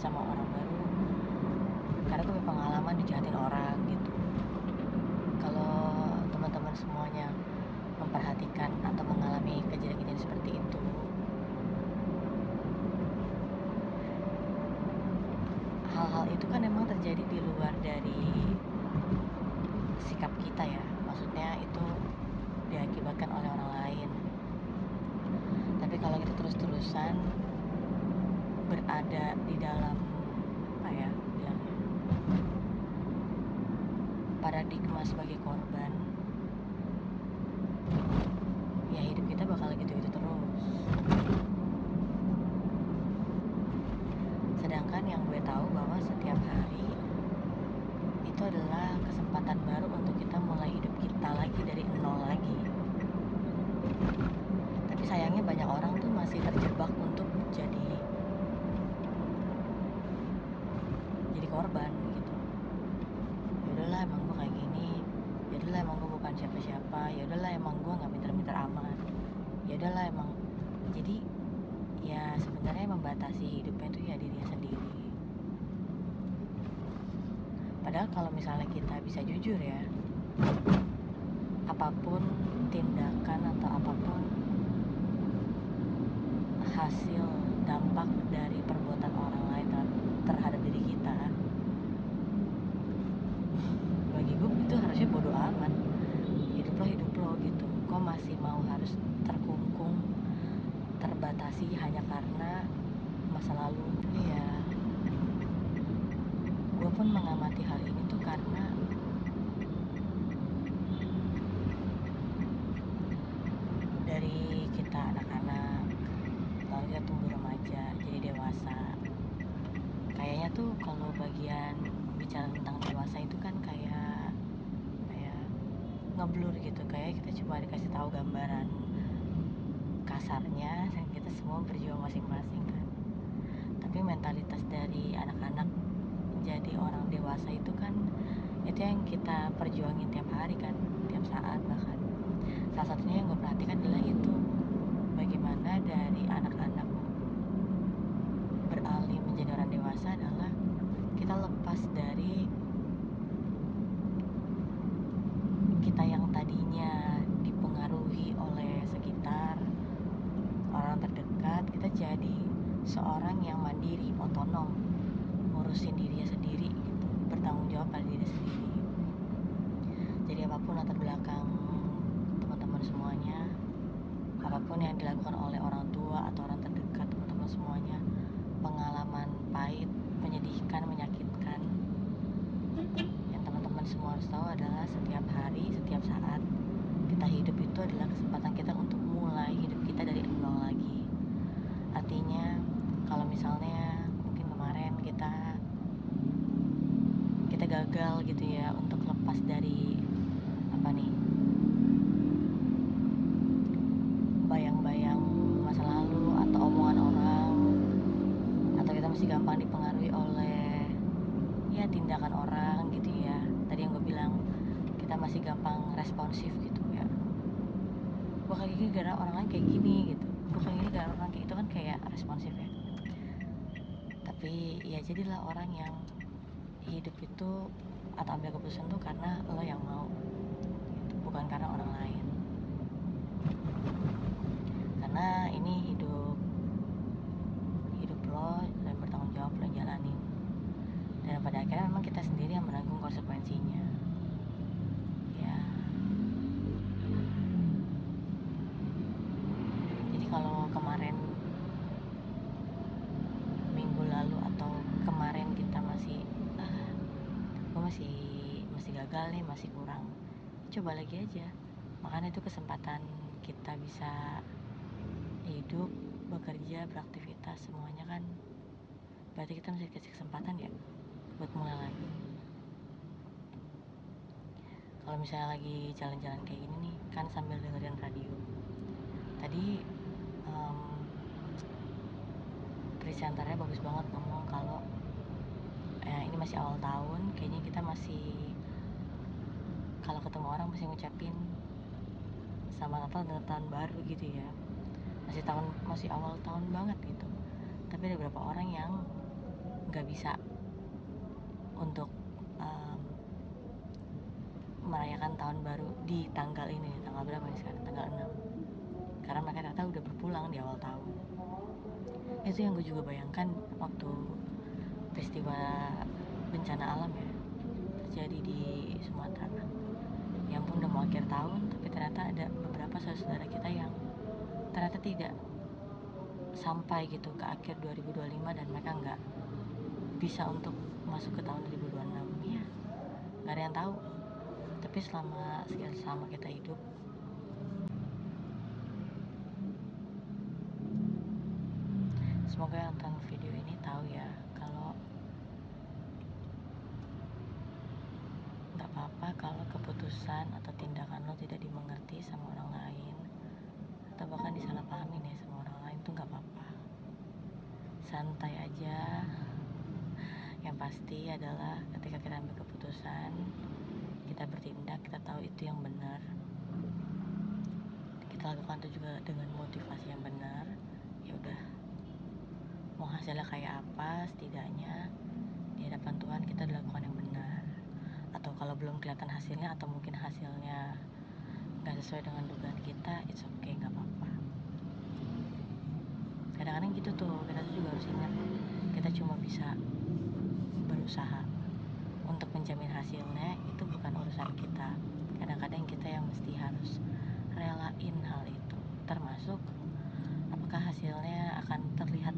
sama orang baru karena gue punya pengalaman dijahatin orang gitu. Kalau teman-teman semuanya memperhatikan atau mengalami kejadian-kejadian seperti itu, hal-hal itu kan memang terjadi di luar dari sikap kita ya, maksudnya itu diakibatkan oleh orang lain. Tapi kalau kita terus-terusan berada di dalam apa ya bilangnya, paradigma sebagai korban, ya hidup kita bakal gitu-gitu terus. Sedangkan yang gue tahu bahwa setiap hari itu adalah kesempatan baru untuk kita mulai hidup kita lagi dari nol lagi. Tapi sayangnya banyak orang tuh masih terjebak untuk jadi korban gitu. Yaudahlah emang gue kayak gini, yaudahlah emang gue bukan siapa-siapa, yaudahlah emang gue nggak pinter-pinter amat, yaudahlah emang. Jadi ya sebenarnya membatasi hidupnya itu ya dirinya sendiri. Padahal kalau misalnya kita bisa jujur ya, apapun tindakan atau apapun hasil dampak dari perbuatan orang lain terhadap diri kita, bagi gue itu harusnya bodo amat. Hidup lo gitu. Kok masih mau harus terkungkung, terbatasi hanya karena masa lalu? Iya, gue pun mengamati hal ini tuh karena dari kita anak-anak, lalu kita tumbuh remaja, jadi dewasa. Kayaknya tuh kalau bagian bicara tentang dewasa itu kan kayak ngeblur gitu, kayak kita cuma dikasih tahu gambaran kasarnya dan kita semua berjuang masing-masing kan. Tapi mentalitas dari anak-anak jadi orang dewasa itu kan itu yang kita perjuangin tiap hari kan, tiap saat. Bahkan salah satunya yang gue perhatikan adalah itu, bagaimana dari anak-anak beralih menjadi orang dewasa adalah kita lepas dari kita yang tadinya dipengaruhi oleh sekitar, orang terdekat. Kita jadi seorang yang mandiri, otonom, ngurusin dirinya sendiri gitu, bertanggung jawab pada diri sendiri. Jadi apapun latar belakang teman-teman semuanya, apapun yang dilakukan oleh orang tua atau orang terdekat teman-teman semuanya, pengalaman pahit, menyedihkan, menyakitkan, yang teman-teman semua harus tahu adalah setiap hari, setiap saat kita hidup itu adalah kesempatan kita untuk mulai hidup kita dari nol lagi. Artinya kalau misalnya mungkin kemarin kita gagal gitu ya untuk lepas dari apa nih, bayang-bayang masa lalu atau omongan orang, atau kita masih gampang dipengaruhi oleh ya tindakan orang gitu ya. Tadi yang gue bilang, kita masih gampang responsif gitu ya, gue kayak gini gara orang lain kayak gini gitu, gue kayak gini gara orang kayak itu kan kayak responsif ya. Tapi ya jadilah orang yang hidup itu atau ambil keputusan tuh karena lo yang mau gitu, bukan karena orang lain. Karena ini hidup lo dan bertanggung jawab lo yang jalanin, dan pada akhirnya memang kita sendiri yang menanggung konsekuensinya ya. Jadi kalau kemarin, minggu lalu atau kemarin kita masih gue masih gagal nih, masih kurang, coba lagi aja. Makanya itu kesempatan kita bisa hidup, bekerja, beraktivitas semuanya kan, berarti kita mesti kasih kesempatan ya buat mulai lagi. Kalau misalnya lagi jalan-jalan kayak gini nih kan sambil dengerin radio, tadi presenternya bagus banget ngomong kalau ini masih awal tahun, kayaknya kita masih kalau ketemu orang masih ngucapin selamat Natal dan tahun baru gitu ya, masih awal tahun banget gitu. Tapi ada beberapa orang yang nggak bisa untuk merayakan tahun baru di tanggal ini, tanggal berapa nih sekarang, tanggal 6, karena mereka ternyata udah berpulang di awal tahun. Itu yang gue juga bayangkan waktu peristiwa bencana alam ya terjadi di Sumatera. Yang pun udah mau akhir tahun, tapi ternyata ada beberapa saudara kita yang ternyata tidak sampai gitu ke akhir 2025 dan mereka nggak bisa untuk masuk ke tahun 2026 ya. Nggak ada yang tahu, tapi selama kita hidup, semoga yang nonton video ini tahu ya kalau nggak apa-apa kalau keputusan atau tindakan lo tidak dimengerti sama orang lain atau bahkan disalahpahami nih sama orang lain, tuh nggak apa-apa, santai aja. Yang pasti adalah ketika kita ambil keputusan, kita bertindak, kita tahu itu yang benar, kita lakukan itu juga dengan motivasi yang benar. Ya udah, mau hasilnya kayak apa, setidaknya di hadapan Tuhan kita dilakukan yang benar. Atau kalau belum kelihatan hasilnya, atau mungkin hasilnya nggak sesuai dengan dugaan kita, it's okay, nggak apa-apa. Kadang-kadang gitu tuh, kita tuh juga harus ingat kita cuma bisa berusaha. Untuk menjamin hasilnya itu bukan urusan kita. Kadang-kadang kita yang mesti harus relain hal itu, termasuk apakah hasilnya akan terlihat